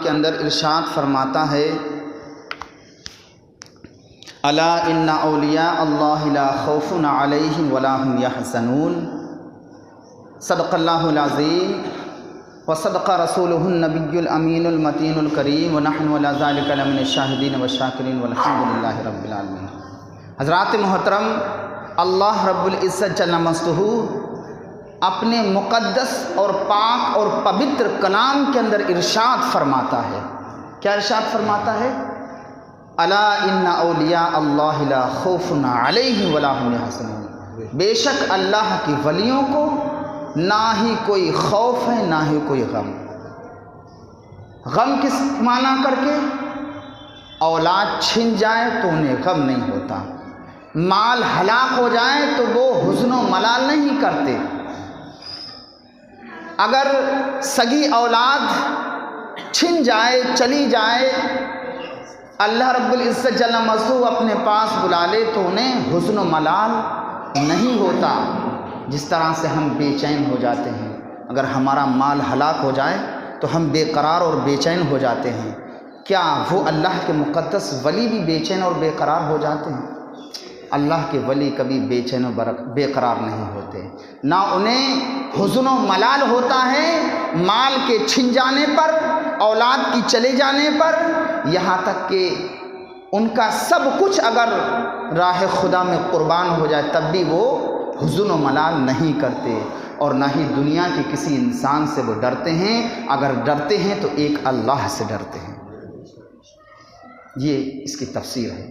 کے اندر ارشاد فرماتا ہے الا ان اولیاء اللہ لا خوف علیہم ولا هم یحزنون، صدق اللہ العظیم وصدق رسولہ النبی الامین المتین الکریم ونحن علی ذلک لمن الشاہدین والشاکرین والحمد للہ رب العالمین۔ حضرات محترم، اللہ رب العزت جل مجدہ اپنے مقدس اور پاک اور پوتر کلام کے اندر ارشاد فرماتا ہے۔ کیا ارشاد فرماتا ہے؟ الا ان اولیاء اللہ لا خوف علیہم ولا هم یحزنون، بے شک اللہ کی ولیوں کو نہ ہی کوئی خوف ہے نہ ہی کوئی غم۔ غم کس معنی کر کے؟ اولاد چھن جائے تو انہیں غم نہیں ہوتا، مال ہلاک ہو جائے تو وہ حزن و ملال نہیں کرتے، اگر سگی اولاد چھن جائے چلی جائے اللہ رب العزت جل مجدہ اپنے پاس بلا لے تو انہیں حزن و ملال نہیں ہوتا، جس طرح سے ہم بے چین ہو جاتے ہیں۔ اگر ہمارا مال ہلاک ہو جائے تو ہم بے قرار اور بے چین ہو جاتے ہیں، کیا وہ اللہ کے مقدس ولی بھی بے چین اور بے قرار ہو جاتے ہیں؟ اللہ کے ولی کبھی بے چین و بے قرار نہیں ہوتے، نہ انہیں حزن و ملال ہوتا ہے مال کے چھن جانے پر، اولاد کی چلے جانے پر، یہاں تک کہ ان کا سب کچھ اگر راہ خدا میں قربان ہو جائے تب بھی وہ حزن و ملال نہیں کرتے، اور نہ ہی دنیا کے کسی انسان سے وہ ڈرتے ہیں، اگر ڈرتے ہیں تو ایک اللہ سے ڈرتے ہیں۔ یہ اس کی تفسیر ہے۔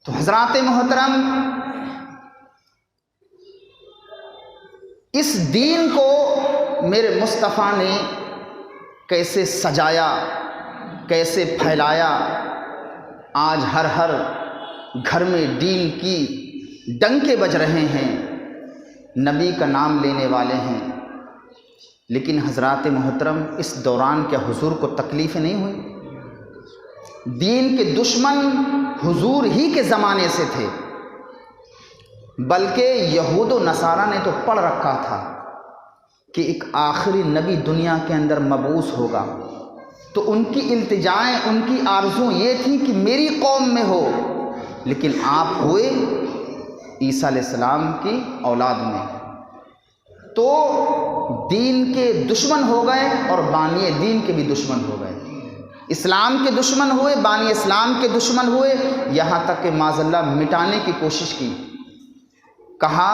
تو حضرات محترم، اس دین کو میرے مصطفیٰ نے کیسے سجایا، کیسے پھیلایا، آج ہر گھر میں دین کی ڈنکے بج رہے ہیں، نبی کا نام لینے والے ہیں، لیکن حضرات محترم اس دوران کیا حضور کو تکلیفیں نہیں ہوئی؟ دین کے دشمن حضور ہی کے زمانے سے تھے، بلکہ یہود و نصارہ نے تو پڑھ رکھا تھا کہ ایک آخری نبی دنیا کے اندر مبعوث ہوگا، تو ان کی التجائیں، ان کی آرزو یہ تھی کہ میری قوم میں ہو، لیکن آپ ہوئے عیسیٰ علیہ السلام کی اولاد میں، تو دین کے دشمن ہو گئے اور بانی دین کے بھی دشمن ہو گئے، اسلام کے دشمن ہوئے، بانی اسلام کے دشمن ہوئے، یہاں تک کہ معاذ اللہ مٹانے کی کوشش کی، کہا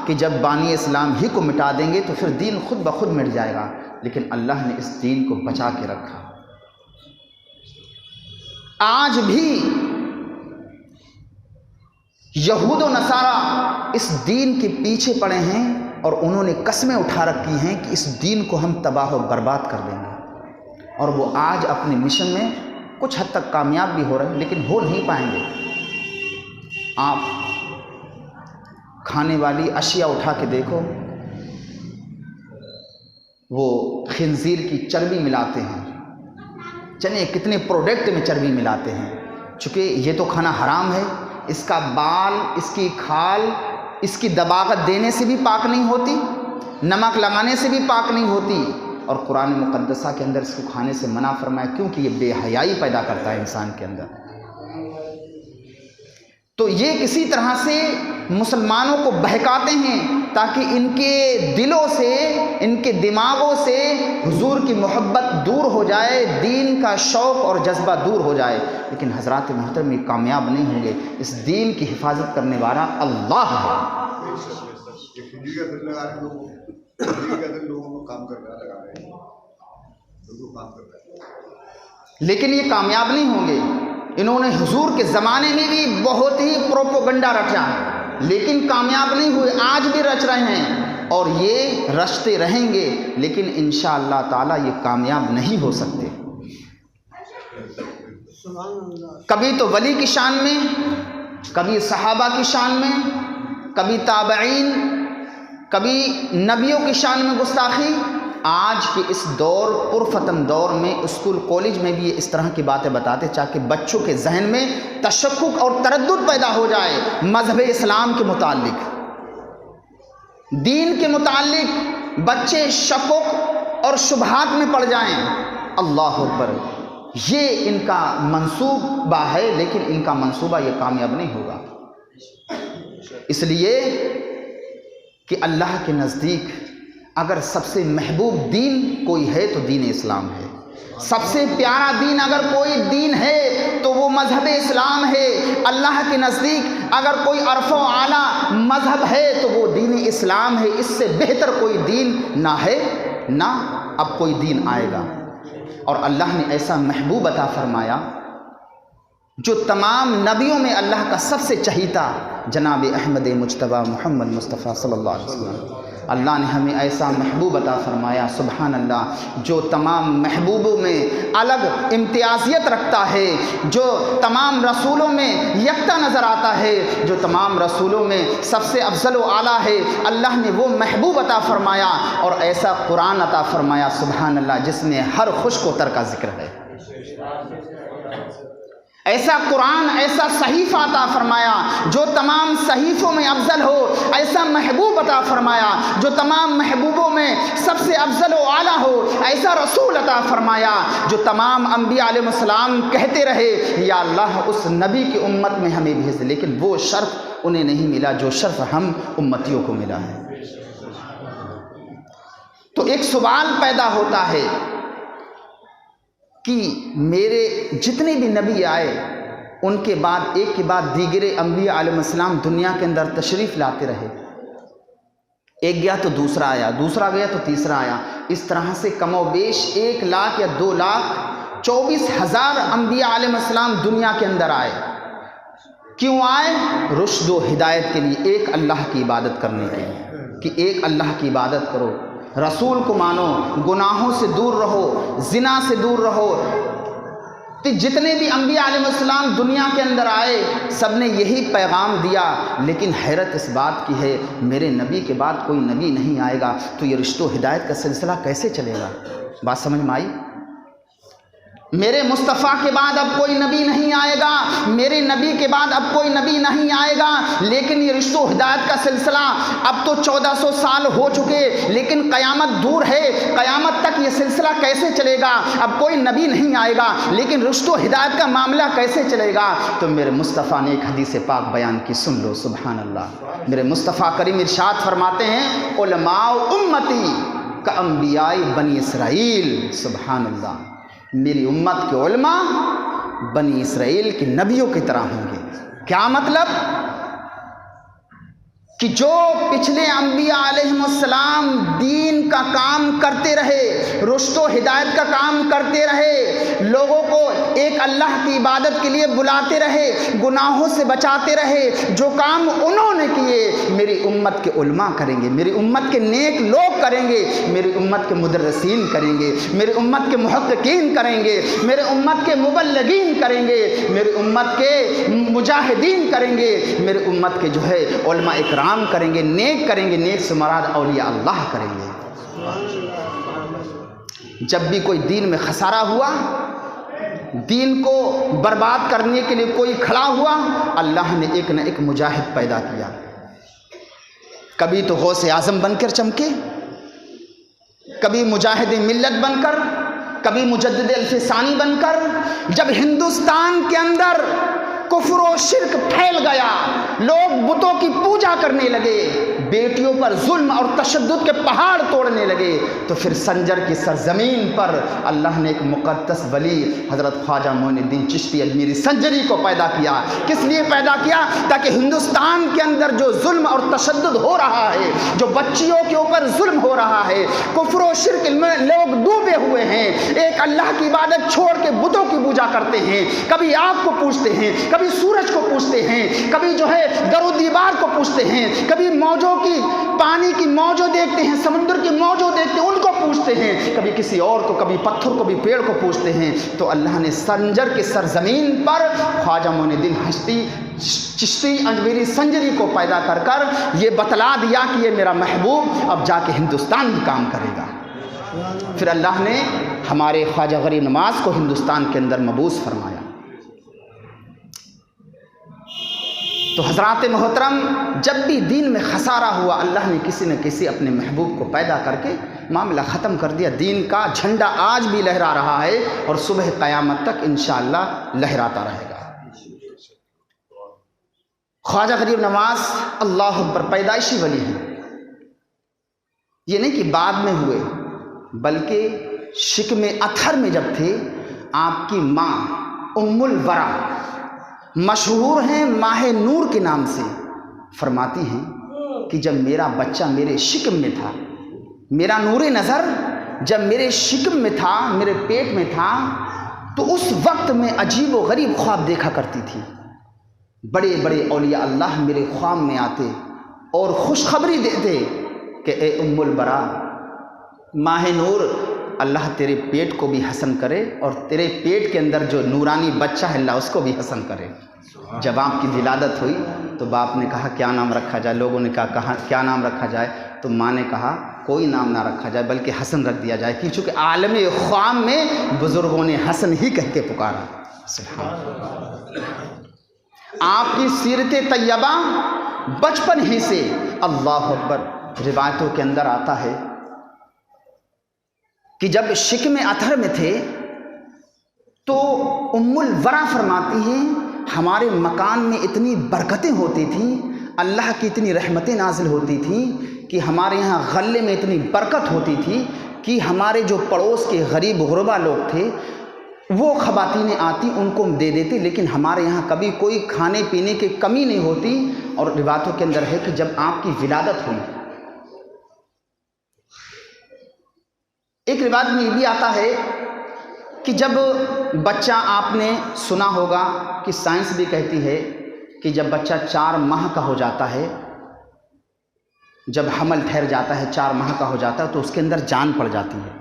کہ جب بانی اسلام ہی کو مٹا دیں گے تو پھر دین خود بخود مٹ جائے گا، لیکن اللہ نے اس دین کو بچا کے رکھا۔ آج بھی یہود و نصارہ اس دین کے پیچھے پڑے ہیں اور انہوں نے قسمیں اٹھا رکھی ہیں کہ اس دین کو ہم تباہ و برباد کر دیں گے، اور وہ آج اپنے مشن میں کچھ حد تک کامیاب بھی ہو رہے ہیں، لیکن ہو نہیں پائیں گے۔ آپ کھانے والی اشیاء اٹھا کے دیکھو، وہ خنزیر کی چربی ملاتے ہیں، چنے کتنے پروڈکٹ میں چربی ملاتے ہیں، چونکہ یہ تو کھانا حرام ہے، اس کا بال، اس کی کھال، اس کی دباغت دینے سے بھی پاک نہیں ہوتی، نمک لگانے سے بھی پاک نہیں ہوتی، اور قرآن مقدسہ کے اندر اس کو کھانے سے منع فرمایا، کیونکہ یہ بے حیائی پیدا کرتا ہے انسان کے اندر۔ تو یہ کسی طرح سے مسلمانوں کو بہکاتے ہیں تاکہ ان کے دلوں سے، ان کے دماغوں سے حضور کی محبت دور ہو جائے، دین کا شوق اور جذبہ دور ہو جائے، لیکن حضرات محترم یہ کامیاب نہیں ہوں گے۔ اس دین کی حفاظت کرنے والا اللہ ہے۔ لیکن یہ کامیاب نہیں ہوں گے۔ انہوں نے حضور کے زمانے میں بھی بہت ہی پروپیگنڈا رچا، لیکن کامیاب نہیں ہوئے، آج بھی رچ رہے ہیں اور یہ رچتے رہیں گے، لیکن انشاءاللہ تعالی یہ کامیاب نہیں ہو سکتے۔ کبھی تو ولی کی شان میں، کبھی صحابہ کی شان میں، کبھی تابعین، کبھی نبیوں کی شان میں گستاخی۔ آج کے اس دور پرفتن دور میں اسکول کالج میں بھی اس طرح کی باتیں بتاتے تاکہ بچوں کے ذہن میں تشکک اور تردد پیدا ہو جائے مذہب اسلام کے متعلق، دین کے متعلق۔ بچے شکوک اور شبہات میں پڑ جائیں، اللہ اکبر، یہ ان کا منصوبہ ہے، لیکن ان کا منصوبہ یہ کامیاب نہیں ہوگا۔ اس لیے کہ اللہ کے نزدیک اگر سب سے محبوب دین کوئی ہے تو دین اسلام ہے، سب سے پیارا دین اگر کوئی دین ہے تو وہ مذہب اسلام ہے۔ اللہ کے نزدیک اگر کوئی عرف و اعلیٰ مذہب ہے تو وہ دین اسلام ہے، اس سے بہتر کوئی دین نہ ہے، نہ اب کوئی دین آئے گا۔ اور اللہ نے ایسا محبوب عطا فرمایا جو تمام نبیوں میں اللہ کا سب سے چہیتا جناب احمد مجتبیٰ محمد مصطفیٰ صلی اللہ علیہ وسلم، اللہ نے ہمیں ایسا محبوب عطا فرمایا، سبحان اللہ، جو تمام محبوبوں میں الگ امتیازیت رکھتا ہے، جو تمام رسولوں میں یکتا نظر آتا ہے، جو تمام رسولوں میں سب سے افضل و اعلیٰ ہے۔ اللہ نے وہ محبوب عطا فرمایا اور ایسا قرآن عطا فرمایا، سبحان اللہ، جس میں ہر خشک و تر کا ذکر ہے۔ ایسا قرآن، ایسا صحیفہ عطا فرمایا جو تمام صحیفوں میں افضل ہو، ایسا محبوب عطا فرمایا جو تمام محبوبوں میں سب سے افضل و اعلیٰ ہو، ایسا رسول عطا فرمایا جو تمام انبیاء علیہ السلام کہتے رہے یا اللہ اس نبی کی امت میں ہمیں بھیج دے، لیکن وہ شرف انہیں نہیں ملا جو شرف ہم امتیوں کو ملا ہے۔ تو ایک سوال پیدا ہوتا ہے کہ میرے جتنے بھی نبی آئے ان کے بعد ایک کے بعد دیگر انبیاء علیہ السلام دنیا کے اندر تشریف لاتے رہے، ایک گیا تو دوسرا آیا، دوسرا گیا تو تیسرا آیا، اس طرح سے کم و بیش 1,00,000 یا 2,24,000 انبیاء علیہ السلام دنیا کے اندر آئے۔ کیوں آئے؟ رشد و ہدایت کے لیے، ایک اللہ کی عبادت کرنے کے لیے، کہ ایک اللہ کی عبادت کرو، رسول کو مانو، گناہوں سے دور رہو، زنا سے دور رہو۔ تو جتنے بھی انبیاء علیہ السلام دنیا کے اندر آئے سب نے یہی پیغام دیا، لیکن حیرت اس بات کی ہے میرے نبی کے بعد کوئی نبی نہیں آئے گا تو یہ رشد و ہدایت کا سلسلہ کیسے چلے گا؟ بات سمجھ میں آئی؟ میرے مصطفیٰ کے بعد اب کوئی نبی نہیں آئے گا، میرے نبی کے بعد اب کوئی نبی نہیں آئے گا، لیکن یہ رشد و ہدایت کا سلسلہ اب تو 1400 سال ہو چکے، لیکن قیامت دور ہے، قیامت تک یہ سلسلہ کیسے چلے گا؟ اب کوئی نبی نہیں آئے گا لیکن رشد و ہدایت کا معاملہ کیسے چلے گا؟ تو میرے مصطفیٰ نے ایک حدیث پاک بیان کی، سن لو، سبحان اللہ۔ میرے مصطفیٰ کریم ارشاد فرماتے ہیں علماء امتی کا انبیاء بنی اسرائیل، سبحان اللہ، میری امت کے علماء بنی اسرائیل کے نبیوں کی طرح ہوں گے۔ کیا مطلب؟ کہ جو پچھلے انبیاء علیہ السلام دین کا کام کرتے رہے، رشد و ہدایت کا کام کرتے رہے، لوگوں کو ایک اللہ کی عبادت کے لیے بلاتے رہے، گناہوں سے بچاتے رہے، جو کام انہوں نے کیے میری امت کے علماء کریں گے، میری امت کے نیک لوگ کریں گے، میری امت کے مدرسین کریں گے، میری امت کے محققین کریں گے، میرے امت کے مبلغین کریں گے، میری امت کے مجاہدین کریں گے، میری امت کے جو ہے علماء اکرام کریں گے، نیک کریں گے، نیک سے مراد اولیاء اللہ کریں گے۔ جب بھی کوئی دین میں خسارہ ہوا، دین کو برباد کرنے کے لیے کوئی کھڑا ہوا، اللہ نے ایک نہ ایک مجاہد پیدا کیا، کبھی تو غوث اعظم بن کر چمکے، کبھی مجاہد ملت بن کر، کبھی مجدد الف ثانی بن کر۔ جب ہندوستان کے اندر کفر و شرک پھیل گیا، لوگ بتوں کی پوجا کرنے لگے، بیٹیوں پر ظلم اور تشدد کے پہاڑ توڑنے لگے، تو پھر سنجر کی سرزمین پر اللہ نے ایک مقدس ولی حضرت خواجہ معین الدین چشتی اجمیری سنجری کو پیدا کیا۔ کس لیے پیدا کیا؟ تاکہ ہندوستان کے اندر جو ظلم اور تشدد ہو رہا ہے، جو بچیوں کے اوپر ظلم ہو رہا ہے، کفر و شرک میں لوگ ڈوبے ہوئے ہیں، ایک اللہ کی عبادت چھوڑ کے بتوں کی پوجا کرتے ہیں، کبھی آگ کو پوجتے ہیں، کبھی سورج کو پوجتے ہیں، کبھی جو ہے در و دیوار کو پوجتے ہیں، کبھی موجوں کی، پانی کی موجوں دیکھتے ہیں، سمندر کی موجوں دیکھتے ہیں، ان کو پوجتے ہیں، کبھی کسی اور کو، کبھی پتھر کو، بھی پیڑ کو پوجتے ہیں۔ تو اللہ نے سنجر کی سرزمین پر خواجہ معین الدین چشتی اجمیری سنجری کو پیدا کر کر یہ بتلا دیا کہ یہ میرا محبوب اب جا کے ہندوستان میں کام کرے گا۔ پھر اللہ نے ہمارے خواجہ غریب نواز کو ہندوستان کے اندر مبعوث فرمایا۔ تو حضرات محترم، جب بھی دین میں خسارہ ہوا، اللہ نے کسی نہ کسی اپنے محبوب کو پیدا کر کے معاملہ ختم کر دیا. دین کا جھنڈا آج بھی لہرا رہا ہے اور صبح قیامت تک انشاءاللہ لہراتا رہے گا. خواجہ غریب نواز اللہ اکبر پیدائشی ولی ہیں. یہ نہیں کہ بعد میں ہوئے، بلکہ شکم اطہر میں جب تھے آپ کی ماں ام الورا مشہور ہیں ماہ نور کے نام سے، فرماتی ہیں کہ جب میرا بچہ میرے شکم میں تھا، میرا نور نظر جب میرے شکم میں تھا، میرے پیٹ میں تھا، تو اس وقت میں عجیب و غریب خواب دیکھا کرتی تھی. بڑے بڑے اولیاء اللہ میرے خواب میں آتے اور خوشخبری دیتے کہ اے ام البرا، ماہ نور اللہ تیرے پیٹ کو بھی حسن کرے اور تیرے پیٹ کے اندر جو نورانی بچہ ہے اللہ اس کو بھی حسن کرے. جب آپ کی ولادت ہوئی تو باپ نے کہا کیا نام رکھا جائے، لوگوں نے کہا کیا نام رکھا جائے، تو ماں نے کہا کوئی نام نہ رکھا جائے بلکہ حسن رکھ دیا جائے، کیونکہ عالم خوام میں بزرگوں نے حسن ہی کہہ کے پکارا. سبحان اللہ. آپ کی سیرت طیبہ بچپن ہی سے اللہ اکبر روایتوں کے اندر آتا ہے کہ جب شکم اطہر میں تھے تو ام الورا فرماتی ہیں ہمارے مکان میں اتنی برکتیں ہوتی تھیں، اللہ کی اتنی رحمتیں نازل ہوتی تھیں کہ ہمارے یہاں غلے میں اتنی برکت ہوتی تھی کہ ہمارے جو پڑوس کے غریب غربا لوگ تھے وہ خواتینیں آتی ان کو ہم دے دیتے، لیکن ہمارے یہاں کبھی کوئی کھانے پینے کی کمی نہیں ہوتی. اور روایتوں کے اندر ہے کہ جب آپ کی ولادت ہوئی، ایک روایت میں یہ بھی آتا ہے کہ جب بچہ، آپ نے سنا ہوگا کہ سائنس بھی کہتی ہے کہ جب بچہ 4 ماہ کا ہو جاتا ہے، جب حمل ٹھہر جاتا ہے 4 ماہ کا ہو جاتا ہے تو اس کے اندر جان پڑ جاتی ہے.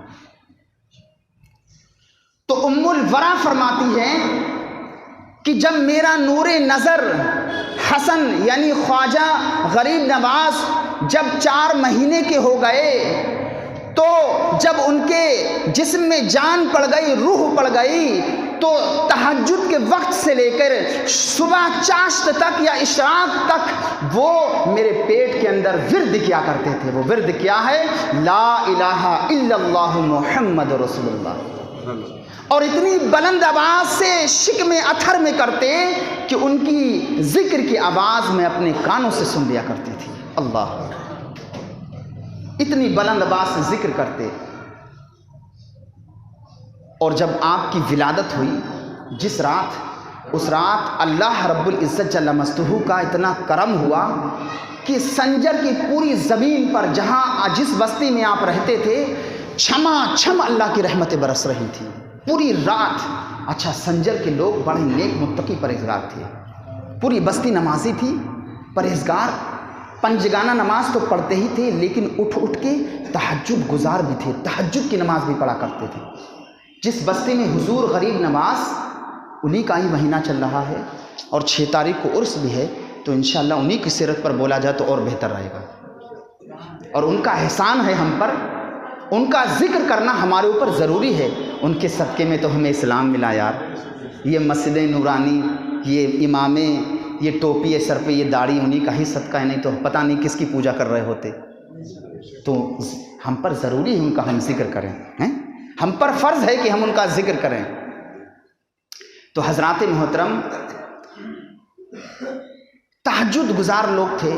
تو ام الورا فرماتی ہے کہ جب میرا نور نظر حسن یعنی خواجہ غریب نواز جب 4 مہینے کے ہو گئے تو جب ان کے جسم میں جان پڑ گئی، روح پڑ گئی، تو تہجد کے وقت سے لے کر صبح چاشت تک یا اشراق تک وہ میرے پیٹ کے اندر ورد کیا کرتے تھے. وہ ورد کیا ہے؟ لا الہ الا اللہ محمد رسول اللہ. اور اتنی بلند آواز سے شکم اطہر میں کرتے کہ ان کی ذکر کی آواز میں اپنے کانوں سے سن لیا کرتی تھی. اللہ، اتنی بلند آواز سے ذکر کرتے. اور جب آپ کی ولادت ہوئی جس رات، اس رات اللہ رب العزت جل مجدہ کا اتنا کرم ہوا کہ سنجر کی پوری زمین پر جہاں جس بستی میں آپ رہتے تھے چھما چھم اللہ کی رحمتیں برس رہی تھیں پوری رات. اچھا، سنجر کے لوگ بڑے نیک متقی پرہیزگار تھے، پوری بستی نمازی تھی، پرہیزگار، پنجگانہ نماز تو پڑھتے ہی تھے لیکن اٹھ اٹھ کے تہجد گزار بھی تھے، تہجد کی نماز بھی پڑھا کرتے تھے. جس بستی میں حضور غریب نواز، انہی کا ہی مہینہ چل رہا ہے اور 6 تاریخ کو عرس بھی ہے، تو انشاءاللہ انہی کی سیرت پر بولا جائے تو اور بہتر رہے گا. اور ان کا احسان ہے ہم پر، ان کا ذکر کرنا ہمارے اوپر ضروری ہے. ان کے صدقے میں تو ہمیں اسلام ملا یار. یہ مسجد نورانی، یہ امامیں، یہ ٹوپی ہے سر پہ، یہ داڑھی انہی کا ہی صدقہ ہے، نہیں تو پتہ نہیں کس کی پوجا کر رہے ہوتے. تو ہم پر ضروری ہے ان کا ہم ذکر کریں، ہم پر فرض ہے کہ ہم ان کا ذکر کریں. تو حضرات محترم، تہجد گزار لوگ تھے.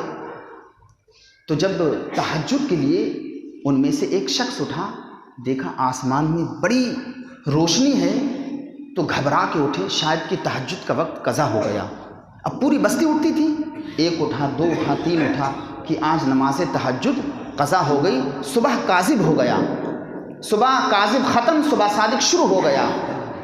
تو جب تہجد کے لیے ان میں سے ایک شخص اٹھا، دیکھا آسمان میں بڑی روشنی ہے تو گھبرا کے اٹھے، شاید کہ تہجد کا وقت قضا ہو گیا. اب پوری بستی اٹھتی تھی، 1 اٹھا، 2 اٹھا، 3 اٹھا کہ آج نماز تہجد قضا ہو گئی، صبح کاذب ہو گیا، صبح کاذب ختم، صبح صادق شروع ہو گیا.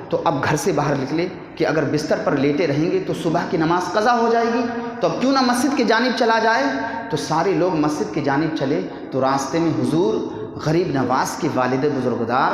تو اب گھر سے باہر نکلے کہ اگر بستر پر لیٹے رہیں گے تو صبح کی نماز قضا ہو جائے گی، تو اب کیوں نہ مسجد کی جانب چلا جائے. تو سارے لوگ مسجد کی جانب چلے. تو راستے میں حضور غریب نواز کے والد بزرگدار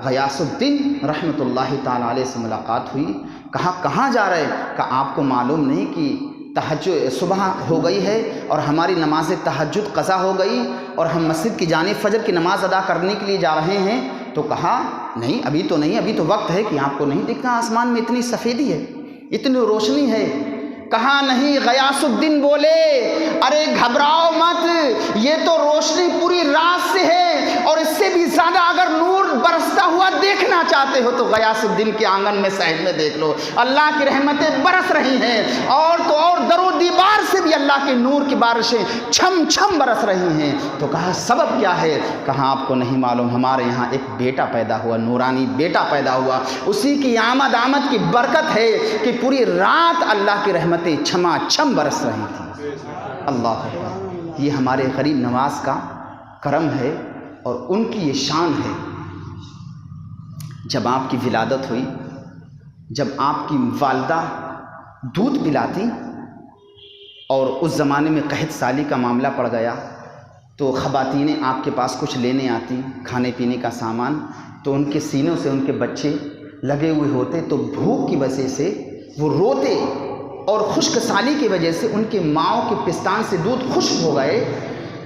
غیاث الدین رحمۃ اللہ تعالیٰ علیہ سے ملاقات ہوئی. کہا کہاں جا رہے؟ کہا آپ کو معلوم نہیں کہ تہجد صبح ہو گئی ہے اور ہماری نماز تہجد قضا ہو گئی اور ہم مسجد کی جانب فجر کی نماز ادا کرنے کے لیے جا رہے ہیں؟ تو کہا نہیں، ابھی تو نہیں، ابھی تو وقت ہے کہ آپ کو نہیں دکھتا آسمان میں اتنی سفیدی ہے، اتنی روشنی ہے. کہا نہیں. غیاث الدین بولے ارے گھبراؤ مت، یہ تو روشنی پوری رات سے ہے اور اس سے بھی زیادہ اگر نور برستا ہوا دیکھنا چاہتے ہو تو غیاث الدین کے آنگن میں صحن میں دیکھ لو، اللہ کی رحمتیں برس رہی ہیں، اور تو اور در و دیوار سے بھی اللہ کے نور کی بارشیں چھم چھم برس رہی ہیں۔ تو کہا سبب کیا ہے؟ کہا آپ کو نہیں معلوم، ہمارے یہاں ایک بیٹا پیدا ہوا، نورانی بیٹا پیدا ہوا، اسی کی آمد کی برکت ہے کہ پوری رات اللہ کی رحمتیں چھما چھم برس رہی تھیں۔ اللہ اکبر، یہ ہمارے غریب نواز کا کرم ہے اور ان کی یہ شان ہے۔ جب آپ کی ولادت ہوئی، جب آپ کی والدہ دودھ پلاتی اور اس زمانے میں قحط سالی کا معاملہ پڑ گیا تو خواتینیں آپ کے پاس کچھ لینے آتی کھانے پینے کا سامان، تو ان کے سینوں سے ان کے بچے لگے ہوئے ہوتے، تو بھوک کی وجہ سے وہ روتے اور خشک سالی کی وجہ سے ان کے ماؤں کے پستان سے دودھ خشک ہو گئے،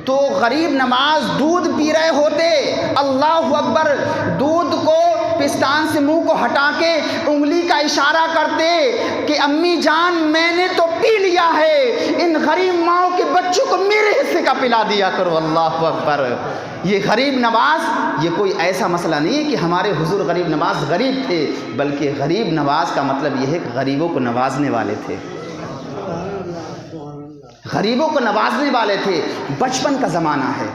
تو غریب نواز دودھ پی رہے ہوتے، اللہ اکبر، دودھ کو پستان سے منہ کو ہٹا کے انگلی کا اشارہ کرتے کہ امی جان میں نے تو پی لیا ہے، ان غریب ماؤں کے بچوں کو میرے حصے کا پلا دیا کرو۔ اللہ اکبر، یہ غریب نواز یہ کوئی ایسا مسئلہ نہیں ہے کہ ہمارے حضور غریب نواز غریب تھے، بلکہ غریب نواز کا مطلب یہ ہے کہ غریبوں کو نوازنے والے تھے، غریبوں کو نوازنے والے تھے۔ بچپن کا زمانہ ہے،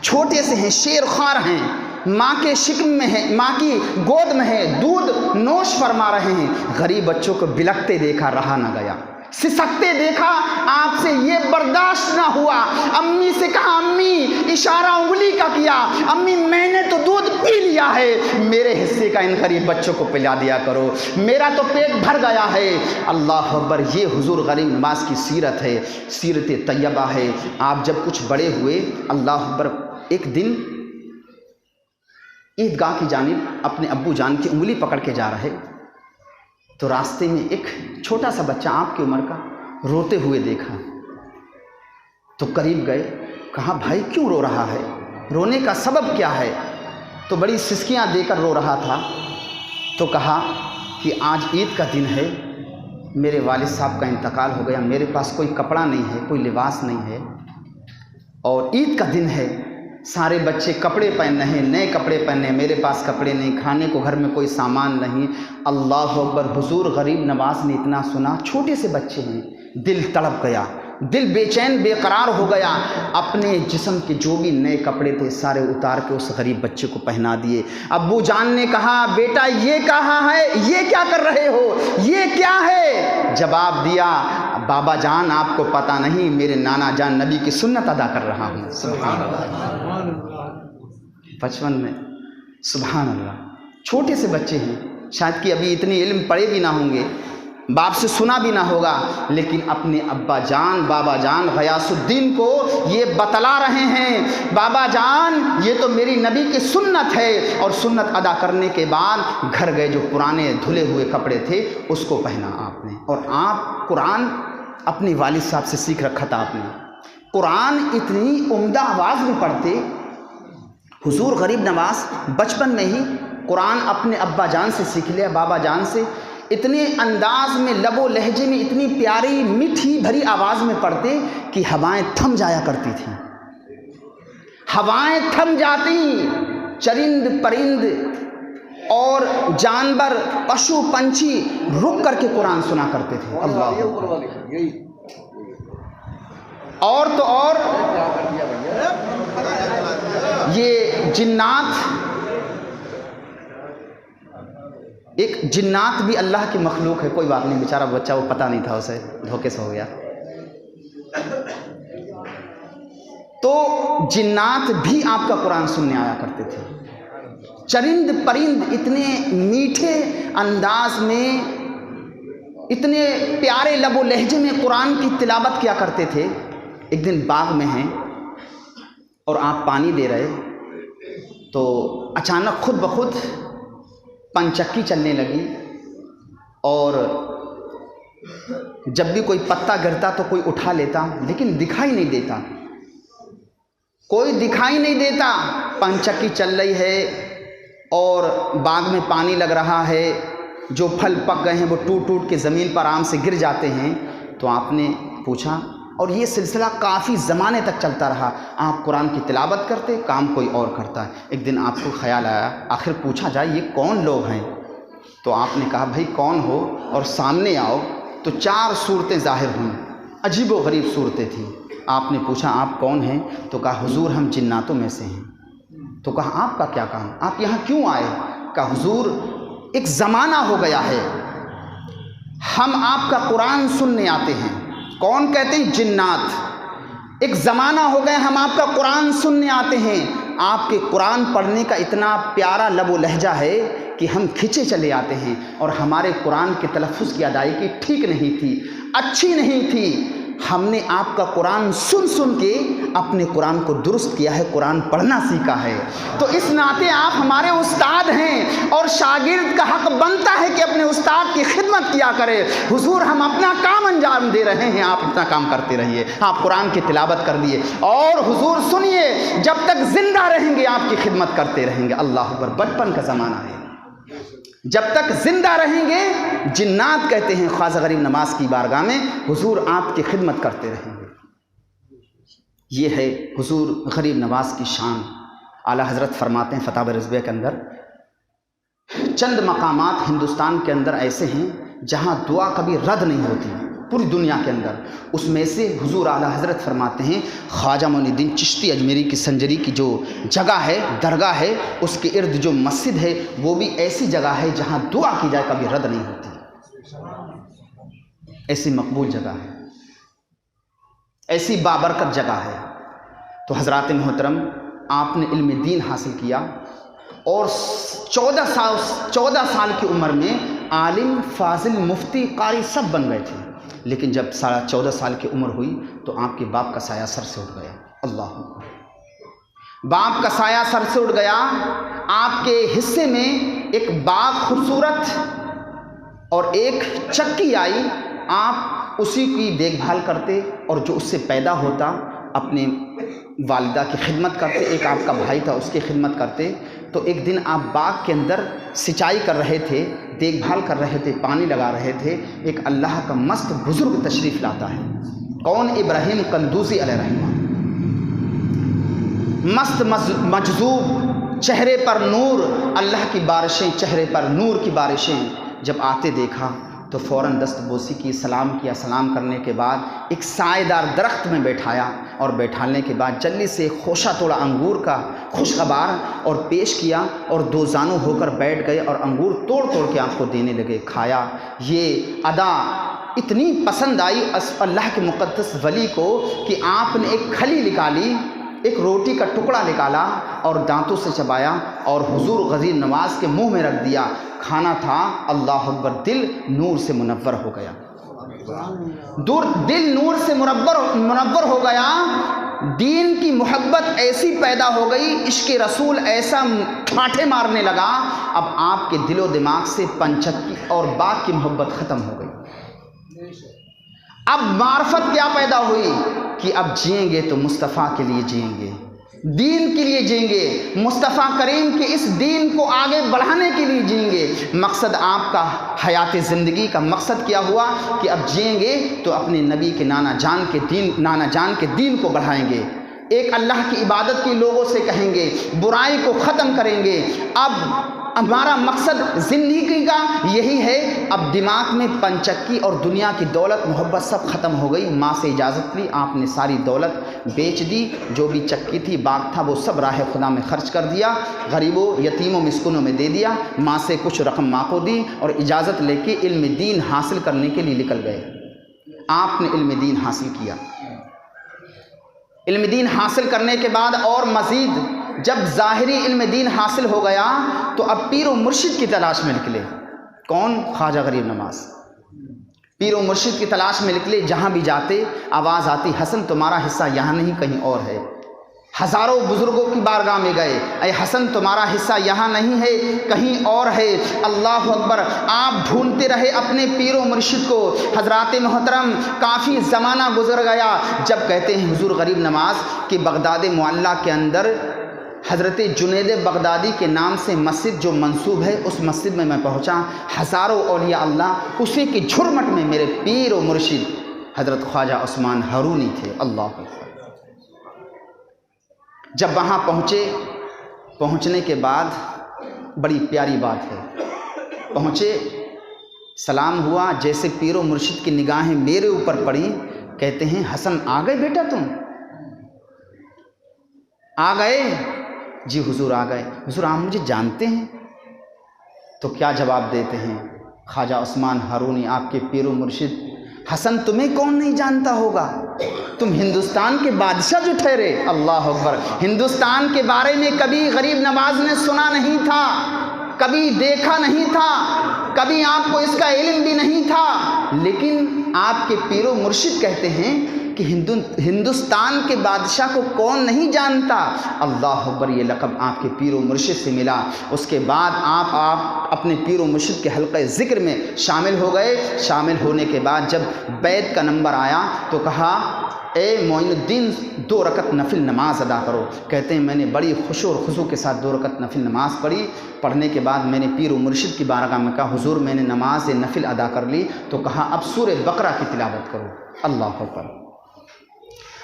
چھوٹے سے ہیں، شیر خوار ہیں، ماں کے شکم میں ہیں، ماں کی گود میں ہیں، دودھ نوش فرما رہے ہیں، غریب بچوں کو بلکتے دیکھا رہا نہ گیا، سسکتے دیکھا آپ سے یہ برداشت نہ ہوا، امی سے کہا امی، اشارہ انگلی کا کیا، امی میں نے تو دودھ پی لیا ہے، میرے حصے کا ان غریب بچوں کو پلا دیا کرو، میرا تو پیٹ بھر گیا ہے۔ اللہ اکبر، یہ حضور غریب نواز کی سیرت ہے، سیرت طیبہ ہے۔ آپ جب کچھ بڑے ہوئے، اللہ اکبر، ایک دن عیدگاہ کی جانب اپنے ابو جان کی انگلی پکڑ کے جا رہے تو راستے میں ایک چھوٹا سا بچہ آپ کی عمر کا روتے ہوئے دیکھا، تو قریب گئے، کہا بھائی کیوں رو رہا ہے، رونے کا سبب کیا ہے؟ تو بڑی سسکیاں دے کر رو رہا تھا، تو کہا کہ آج عید کا دن ہے، میرے والد صاحب کا انتقال ہو گیا، میرے پاس کوئی کپڑا نہیں ہے، کوئی لباس نہیں ہے، اور عید کا دن ہے، سارے بچے کپڑے پہن رہے ہیں، نئے کپڑے پہنے ہیں، میرے پاس کپڑے نہیں، کھانے کو گھر میں کوئی سامان نہیں۔ اللہ اکبر، حضور غریب نواز نے اتنا سنا، چھوٹے سے بچے ہیں، دل تڑپ گیا، دل بے چین بے قرار ہو گیا، اپنے جسم کے جو بھی نئے کپڑے تھے سارے اتار کے اس غریب بچے کو پہنا دیے۔ ابو جان نے کہا بیٹا یہ کہاں ہے، یہ کیا کر رہے ہو، یہ کیا ہے؟ جواب دیا بابا جان آپ کو پتہ نہیں، میرے نانا جان نبی کی سنت ادا کر رہا ہوں۔ سبحان اللہ، بچپن میں، سبحان اللہ، چھوٹے سے بچے ہیں، شاید کہ ابھی اتنی علم پڑھے بھی نہ ہوں گے، باپ سے سنا بھی نہ ہوگا، لیکن اپنے ابا جان بابا جان غیاث الدین کو یہ بتلا رہے ہیں، بابا جان یہ تو میری نبی کی سنت ہے، اور سنت ادا کرنے کے بعد گھر گئے، جو پرانے دھلے ہوئے کپڑے تھے اس کو پہنا آپ نے، اور آپ قرآن اپنے والد صاحب سے سیکھ رکھا تھا آپ نے، قرآن اتنی عمدہ آواز میں پڑھتے۔ حضور غریب نواز بچپن میں ہی قرآن اپنے ابا جان سے سیکھ لیا، بابا جان سے، اتنے انداز میں، لب و لہجے میں، اتنی پیاری میٹھی بھری آواز میں پڑھتے کہ ہوائیں تھم جایا کرتی تھیں، ہوائیں تھم جاتی، چرند پرند اور جانور پشو پنچھی رک کر کے قرآن سنا کرتے تھے۔ اللہ، اور تو اور یہ جنات، ایک جنات بھی اللہ کی مخلوق ہے، کوئی بات نہیں، بیچارہ بچہ وہ پتہ نہیں تھا، اسے دھوکے سے ہو گیا، تو جنات بھی آپ کا قرآن سننے آیا کرتے تھے، چرند پرند اتنے میٹھے انداز میں، اتنے پیارے لب و لہجے میں قرآن کی تلاوت کیا کرتے تھے۔ ایک دن باغ میں ہیں اور آپ پانی دے رہے تو اچانک خود بخود پنچکی چلنے لگی، اور جب بھی کوئی پتا گرتا تو کوئی اٹھا لیتا، لیکن دکھائی نہیں دیتا، کوئی دکھائی نہیں دیتا، پنچکی چل رہی ہے اور باغ میں پانی لگ رہا ہے، جو پھل پک گئے ہیں وہ ٹوٹ ٹوٹ کے زمین پر آرام سے گر جاتے ہیں۔ تو آپ نے پوچھا اور یہ سلسلہ کافی زمانے تک چلتا رہا. آپ قرآن کی تلاوت کرتے، کام کوئی اور کرتا. ایک دن آپ کو خیال آیا، آخر پوچھا جائے یہ کون لوگ ہیں؟ تو آپ نے کہا بھائی کون ہو اور سامنے آؤ. تو 4 صورتیں ظاہر ہوئیں، عجیب و غریب صورتیں تھیں. آپ نے پوچھا آپ کون ہیں؟ تو کہا حضور ہم جناتوں میں سے ہیں. تو کہا آپ کا کیا کام؟ آپ یہاں کیوں آئے؟ کہا حضور ایک زمانہ ہو گیا ہے، ہم آپ کا قرآن سننے آتے ہیں. کون کہتے ہیں؟ جنات. ایک زمانہ ہو گیا ہم آپ کا قرآن سننے آتے ہیں. آپ کے قرآن پڑھنے کا اتنا پیارا لب و لہجہ ہے کہ ہم کھنچے چلے آتے ہیں، اور ہمارے قرآن کے تلفظ کی ادائیگی ٹھیک نہیں تھی، اچھی نہیں تھی. ہم نے آپ کا قرآن سن سن کے اپنے قرآن کو درست کیا ہے، قرآن پڑھنا سیکھا ہے. تو اس ناطے آپ ہمارے استاد ہیں، اور شاگرد کا حق بنتا ہے کہ اپنے استاد کی خدمت کیا کرے. حضور ہم اپنا کام انجام دے رہے ہیں، آپ اپنا کام کرتے رہیے. آپ قرآن کی تلاوت کر دیے، اور حضور سنیے جب تک زندہ رہیں گے آپ کی خدمت کرتے رہیں گے. اللہ اکبر. بچپن کا زمانہ ہے، جب تک زندہ رہیں گے جنات کہتے ہیں خواجہ غریب نواز کی بارگاہ میں حضور آپ کی خدمت کرتے رہیں گے. یہ ہے حضور غریب نواز کی شان. اعلیٰ حضرت فرماتے ہیں فتاوی رضویہ کے اندر چند مقامات ہندوستان کے اندر ایسے ہیں جہاں دعا کبھی رد نہیں ہوتی پوری دنیا کے اندر. اس میں سے حضور اعلیٰ حضرت فرماتے ہیں خواجہ معین الدین چشتی اجمیری کی سنجری کی جو جگہ ہے، درگاہ ہے، اس کے ارد جو مسجد ہے وہ بھی ایسی جگہ ہے جہاں دعا کی جائے کبھی رد نہیں ہوتی. ایسی مقبول جگہ ہے، ایسی بابرکت جگہ ہے. تو حضرات محترم، آپ نے علم دین حاصل کیا، اور 14 سال کی عمر میں عالم، فاضل، مفتی، قاری سب بن گئے تھے. لیکن جب 14 سال کی عمر ہوئی تو آپ کے باپ کا سایہ سر سے اٹھ گیا. اللہ اکبر. باپ کا سایہ سر سے اٹھ گیا. آپ کے حصے میں ایک باغ خوبصورت اور ایک چکی آئی. آپ اسی کی دیکھ بھال کرتے، اور جو اس سے پیدا ہوتا اپنے والدہ کی خدمت کرتے. ایک آپ کا بھائی تھا، اس کی خدمت کرتے. تو ایک دن آپ باغ کے اندر سچائی کر رہے تھے، دیکھ بھال کر رہے تھے، پانی لگا رہے تھے. ایک اللہ کا مست بزرگ تشریف لاتا ہے. کون؟ ابراہیم قندوزی علیہ رحمہ. مست مجذوب، چہرے پر نور، اللہ کی بارشیں، چہرے پر نور کی بارشیں. جب آتے دیکھا تو فوراً دست بوسی کی، سلام کیا. سلام کرنے کے بعد ایک سائے دار درخت میں بیٹھایا، اور بیٹھانے کے بعد جلدی سے خوشہ توڑا انگور کا خوشخبار اور پیش کیا، اور 2 زانو ہو کر بیٹھ گئے اور انگور توڑ توڑ کے آپ کو دینے لگے. کھایا. یہ ادا اتنی پسند آئی اللہ کے مقدس ولی کو کہ آپ نے ایک کھلی نکالی، ایک روٹی کا ٹکڑا نکالا اور دانتوں سے چبایا اور حضور غریب نواز کے منہ میں رکھ دیا. کھانا تھا. اللہ اکبر. دل نور سے منور ہو گیا. دل نور سے منور ہو گیا. دین کی محبت ایسی پیدا ہو گئی، عشق رسول ایسا ٹھاٹھے مارنے لگا. اب آپ کے دل و دماغ سے پنچکی اور باغ کی محبت ختم ہو گئی. اب معرفت کیا پیدا ہوئی کہ اب جئیں گے تو مصطفیٰ کے لیے جئیں گے، دین کے لیے جئیں گے، مصطفیٰ کریم کے اس دین کو آگے بڑھانے کے لیے جئیں گے. مقصد آپ کا حیات زندگی کا مقصد کیا ہوا کہ اب جئیں گے تو اپنے نبی کے نانا جان کے دین کو بڑھائیں گے. ایک اللہ کی عبادت کی لوگوں سے کہیں گے، برائی کو ختم کریں گے. اب ہمارا مقصد زندگی کا یہی ہے. اب دماغ میں پنچکی اور دنیا کی دولت محبت سب ختم ہو گئی. ماں سے اجازت لی، آپ نے ساری دولت بیچ دی. جو بھی چکی تھی، باغ تھا، وہ سب راہ خدا میں خرچ کر دیا، غریبوں، یتیموں، مسکینوں میں دے دیا. ماں سے کچھ رقم ماں کو دی اور اجازت لے کے علم دین حاصل کرنے کے لیے نکل گئے. آپ نے علم دین حاصل کیا. علم دین حاصل کرنے کے بعد اور مزید جب ظاہری علم دین حاصل ہو گیا تو اب پیر و مرشد کی تلاش میں نکلے. کون؟ خواجہ غریب نواز. پیر و مرشد کی تلاش میں نکلے. جہاں بھی جاتے آواز آتی، حسن تمہارا حصہ یہاں نہیں کہیں اور ہے. ہزاروں بزرگوں کی بارگاہ میں گئے، اے حسن تمہارا حصہ یہاں نہیں ہے کہیں اور ہے. اللہ اکبر. آپ ڈھونڈتے رہے اپنے پیر و مرشد کو. حضرات محترم، کافی زمانہ گزر گیا. جب کہتے ہیں حضور غریب نواز کہ بغداد معلیٰ کے اندر حضرت جنید بغدادی کے نام سے مسجد جو منسوب ہے، اس مسجد میں پہنچا. ہزاروں اولیاء اللہ اسی کی جھرمٹ میں میرے پیر و مرشد حضرت خواجہ عثمان ہارونی تھے۔ اللہ اکبر۔ جب وہاں پہنچنے کے بعد بڑی پیاری بات ہے، پہنچے، سلام ہوا، جیسے پیر و مرشد کی نگاہیں میرے اوپر پڑی، کہتے ہیں حسن آ گئے بیٹا تم؟ آ گئے؟ جی حضور آ گئے۔ حضور آپ مجھے جانتے ہیں؟ تو کیا جواب دیتے ہیں خواجہ عثمان ہارونی آپ کے پیر و مرشد؟ حسن تمہیں کون نہیں جانتا ہوگا، تم ہندوستان کے بادشاہ جو ٹھہرے۔ اللہ اکبر۔ ہندوستان کے بارے میں کبھی غریب نواز نے سنا نہیں تھا، کبھی دیکھا نہیں تھا، کبھی آپ کو اس کا علم بھی نہیں تھا، لیکن آپ کے پیر و مرشد کہتے ہیں کہ ہندوستان کے بادشاہ کو کون نہیں جانتا۔ اللہ اکبر۔ یہ لقب آپ کے پیر و مرشد سے ملا۔ اس کے بعد آپ اپنے پیر و مرشد کے حلقہ ذکر میں شامل ہو گئے۔ شامل ہونے کے بعد جب بیت کا نمبر آیا تو کہا اے معین الدین 2 رکعت نفل نماز ادا کرو۔ کہتے ہیں میں نے بڑی خشوع اور خضوع کے ساتھ 2 رکعت نفل نماز پڑھی۔ پڑھنے کے بعد میں نے پیر و مرشد کی بارگاہ میں کہا حضور میں نے نماز نفل ادا کر لی، تو کہا اب سورہ بقرہ کی تلاوت کرو۔ اللہ اکبر۔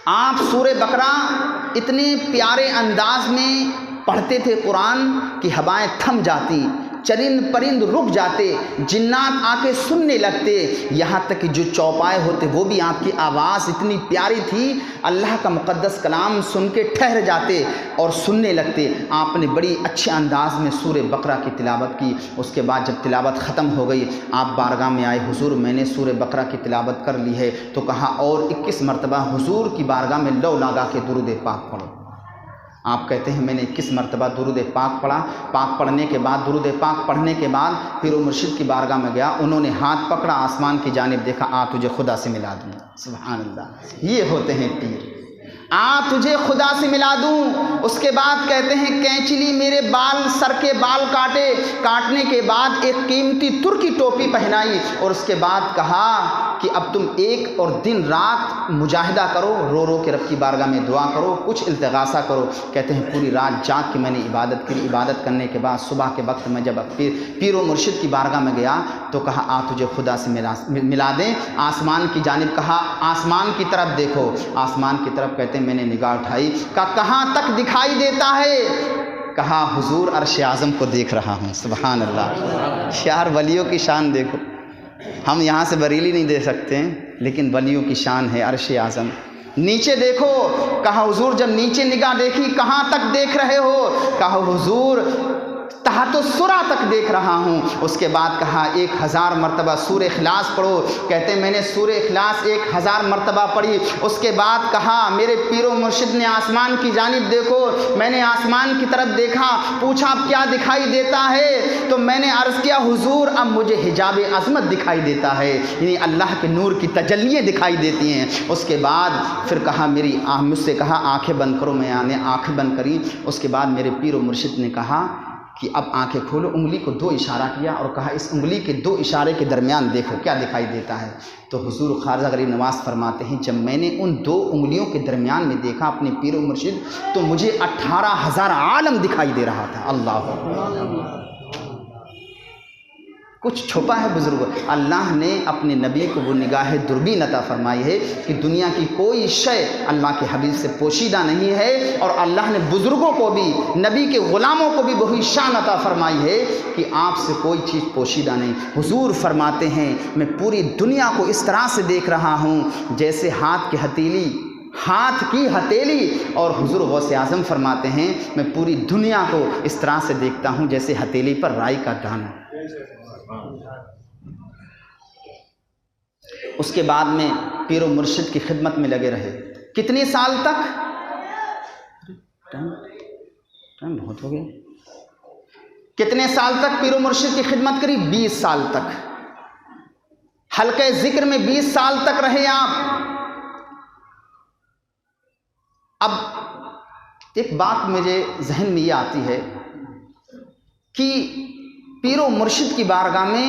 آپ سورہ بقرہ اتنے پیارے انداز میں پڑھتے تھے قرآن کی ہوائیں تھم جاتی، چرند پرند رک جاتے، جنات آ کے سننے لگتے، یہاں تک کہ جو چوپائے ہوتے وہ بھی آپ کی آواز اتنی پیاری تھی، اللہ کا مقدس کلام سن کے ٹھہر جاتے اور سننے لگتے۔ آپ نے بڑی اچھے انداز میں سورہ بقرہ کی تلاوت کی۔ اس کے بعد جب تلاوت ختم ہو گئی آپ بارگاہ میں آئے، حضور میں نے سورہ بقرہ کی تلاوت کر لی ہے، تو کہا اور 21 مرتبہ حضور کی بارگاہ میں لو لگا کے درود پاک پڑھو۔ آپ کہتے ہیں میں نے 21 مرتبہ درود پاک پڑھا۔ پاک پڑھنے کے بعد درود پاک پڑھنے کے بعد پیر و مرشد کی بارگاہ میں گیا، انہوں نے ہاتھ پکڑا، آسمان کی جانب دیکھا، آ تجھے خدا سے ملا دوں۔ سبحان اللہ، یہ ہوتے ہیں پیر، آ تجھے خدا سے ملا دوں۔ اس کے بعد کہتے ہیں کینچی لی، میرے بال، سر کے بال کاٹے، کاٹنے کے بعد ایک قیمتی ترکی ٹوپی پہنائی، اور اس کے بعد کہا کہ اب تم 1 اور دن رات مجاہدہ کرو، رو رو کے رب کی بارگاہ میں دعا کرو، کچھ التغاثہ کرو۔ کہتے ہیں پوری رات جاگ کے میں نے عبادت کی۔ عبادت کرنے کے بعد صبح کے وقت میں جب پیر و مرشد کی بارگاہ میں گیا تو کہا آ تجھے خدا سے ملا دیں۔ آسمان کی جانب کہا آسمان کی طرف دیکھو۔ آسمان کی طرف کہتے ہیں میں نے نگاہ اٹھائی، کہا کہاں تک دکھائی دیتا ہے؟ کہا حضور عرش اعظم کو دیکھ رہا ہوں۔ سبحان اللہ، یار ولیوں کی شان دیکھو، ہم یہاں سے بریلی نہیں دے سکتے ہیں، لیکن ولیوں کی شان ہے عرش اعظم۔ نیچے دیکھو، کہا حضور جب نیچے نگاہ دیکھی کہاں تک دیکھ رہے ہو؟ کہا حضور تحت السرا تک دیکھ رہا ہوں۔ اس کے بعد کہا 1000 مرتبہ سورہ اخلاص پڑھو۔ کہتے ہیں میں نے سورہ اخلاص 1000 مرتبہ پڑھی۔ اس کے بعد کہا میرے پیر و مرشد نے آسمان کی جانب دیکھو، میں نے آسمان کی طرف دیکھا، پوچھا اب کیا دکھائی دیتا ہے؟ تو میں نے عرض کیا حضور اب مجھے حجاب عظمت دکھائی دیتا ہے، یعنی اللہ کے نور کی تجلیاں دکھائی دیتی ہیں۔ اس کے بعد پھر کہا مجھ سے کہا آنکھیں بند کرو، میں نے آنکھیں بند کری۔ اس کے بعد میرے پیر و مرشد نے کہا کہ اب آنکھیں کھولو، انگلی کو 2 اشارہ کیا اور کہا اس انگلی کے 2 اشارے کے درمیان دیکھو کیا دکھائی دیتا ہے۔ تو حضور خواجہ غریب نواز فرماتے ہیں جب میں نے ان 2 انگلیوں کے درمیان میں دیکھا اپنے پیر و مرشد تو مجھے 18,000 عالم دکھائی دے رہا تھا۔ اللہ اکبر، کچھ چھپا ہے بزرگ۔ اللہ نے اپنے نبی کو وہ نگاہ دوربین عطا فرمائی ہے کہ دنیا کی کوئی شے اللہ کے حبیب سے پوشیدہ نہیں ہے، اور اللہ نے بزرگوں کو بھی، نبی کے غلاموں کو بھی وہی شان عطا فرمائی ہے کہ آپ سے کوئی چیز پوشیدہ نہیں۔ حضور فرماتے ہیں میں پوری دنیا کو اس طرح سے دیکھ رہا ہوں جیسے ہاتھ کی ہتھیلی، اور حضور غوث اعظم فرماتے ہیں میں پوری دنیا کو اس طرح سے دیکھتا ہوں جیسے ہتھیلی پر رائی کا دانہ۔ اس کے بعد میں پیر و مرشد کی خدمت میں لگے رہے۔ کتنے سال تک؟ ٹائم بہت ہو گیا۔ کتنے سال تک پیر و مرشد کی خدمت کری؟ 20 سال تک۔ حلقہ ذکر میں 20 سال تک رہے آپ۔ اب ایک بات مجھے ذہن میں یہ آتی ہے کہ پیر و مرشد کی بارگاہ میں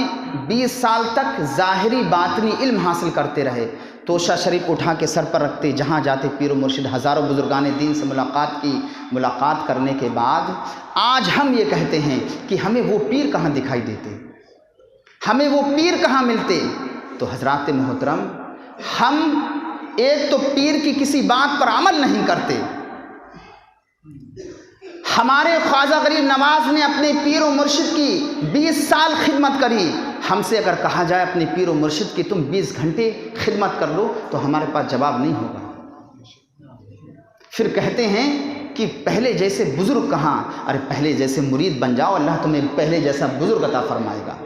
20 سال تک ظاہری باطنی علم حاصل کرتے رہے، توشہ شریف اٹھا کے سر پر رکھتے، جہاں جاتے پیر و مرشد ہزاروں بزرگان دین سے ملاقات کرنے کے بعد آج ہم یہ کہتے ہیں کہ ہمیں وہ پیر کہاں دکھائی دیتے، ہمیں وہ پیر کہاں ملتے؟ تو حضرات محترم ہم ایک تو پیر کی کسی بات پر عمل نہیں کرتے. ہمارے خواجہ غریب نواز نے اپنے پیر و مرشد کی 20 سال خدمت کری. ہم سے اگر کہا جائے اپنے پیر و مرشد کی تم 20 گھنٹے خدمت کر لو تو ہمارے پاس جواب نہیں ہوگا. پھر کہتے ہیں کہ پہلے جیسے بزرگ کہاں؟ ارے پہلے جیسے مرید بن جاؤ، اللہ تمہیں پہلے جیسا بزرگ عطا فرمائے گا.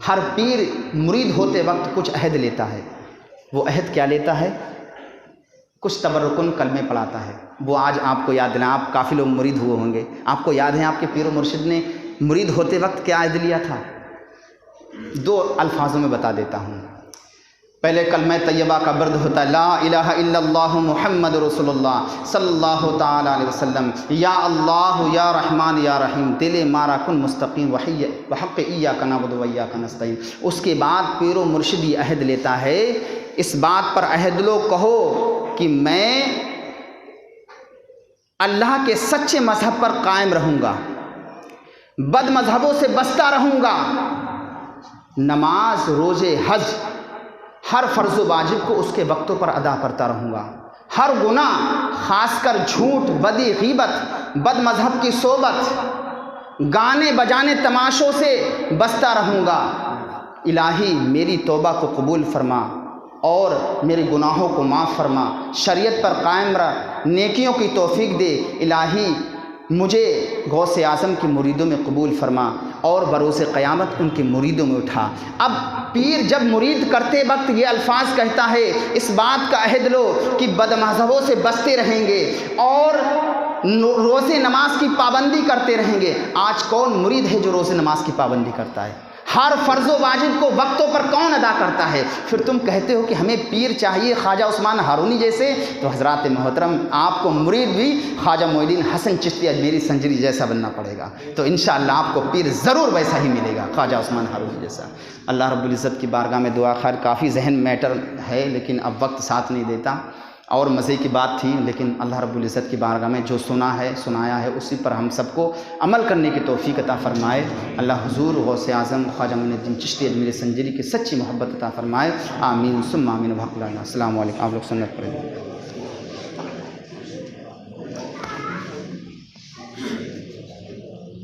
ہر پیر مرید ہوتے وقت کچھ عہد لیتا ہے. وہ عہد کیا لیتا ہے؟ کچھ تبرکن کلمے پڑھاتا ہے. وہ آج آپ کو یاد دلانا، آپ کافی لوگ مرید ہوئے ہوں گے، آپ کو یاد ہے آپ کے پیر و مرشد نے مرید ہوتے وقت کیا عہد لیا تھا؟ 2 الفاظوں میں بتا دیتا ہوں. پہلے کلمہ طیبہ کا برد ہوتا ہے، لا الہ الا اللہ محمد رسول اللہ صلی اللہ تعالی علیہ وسلم، یا اللہ یا رحمان یا رحیم، دل مارا کن مستقیم وحق ایاک نعبد و ایاک نستعین. اس کے بعد پیر و مرشد یہ عہد لیتا ہے، اس بات پر عہد لو، کہو کہ میں اللہ کے سچے مذہب پر قائم رہوں گا، بد مذہبوں سے بچتا رہوں گا، نماز روزے حج ہر فرض و واجب کو اس کے وقتوں پر ادا کرتا رہوں گا، ہر گناہ خاص کر جھوٹ، بدی، غیبت، بد مذہب کی صحبت، گانے بجانے تماشوں سے بچتا رہوں گا. الہی میری توبہ کو قبول فرما اور میرے گناہوں کو معاف فرما، شریعت پر قائم رہ، نیکیوں کی توفیق دے. الہی مجھے غوث اعظم کی مریدوں میں قبول فرما اور بروز قیامت ان کے مریدوں میں اٹھا. اب پیر جب مرید کرتے وقت یہ الفاظ کہتا ہے، اس بات کا عہد لو کہ بد مذہبوں سے بچتے رہیں گے اور روزے نماز کی پابندی کرتے رہیں گے. آج کون مرید ہے جو روزے نماز کی پابندی کرتا ہے؟ ہر فرض و واجب کو وقتوں پر کون ادا کرتا ہے؟ پھر تم کہتے ہو کہ ہمیں پیر چاہیے خواجہ عثمان ہارونی جیسے. تو حضرات محترم، آپ کو مرید بھی خواجہ معین الدین حسن چشتی اجمیری سنجری جیسا بننا پڑے گا، تو انشاءاللہ آپ کو پیر ضرور ویسا ہی ملے گا، خواجہ عثمان ہارونی جیسا. اللہ رب العزت کی بارگاہ میں دعا. خیر کافی ذہن میٹر ہے لیکن اب وقت ساتھ نہیں دیتا، اور مزے کی بات تھی، لیکن اللہ رب العزت کی بارگاہ میں جو سنا ہے سنایا ہے اسی پر ہم سب کو عمل کرنے کی توفیق عطا فرمائے. اللہ حضور غوث اعظم خواجہ معین الدین چشتی اجمیری سنجری کی سچی محبت عطا فرمائے. آمین ثم آمین. السلام علیکم. آپ لوگ سنت پڑھیں.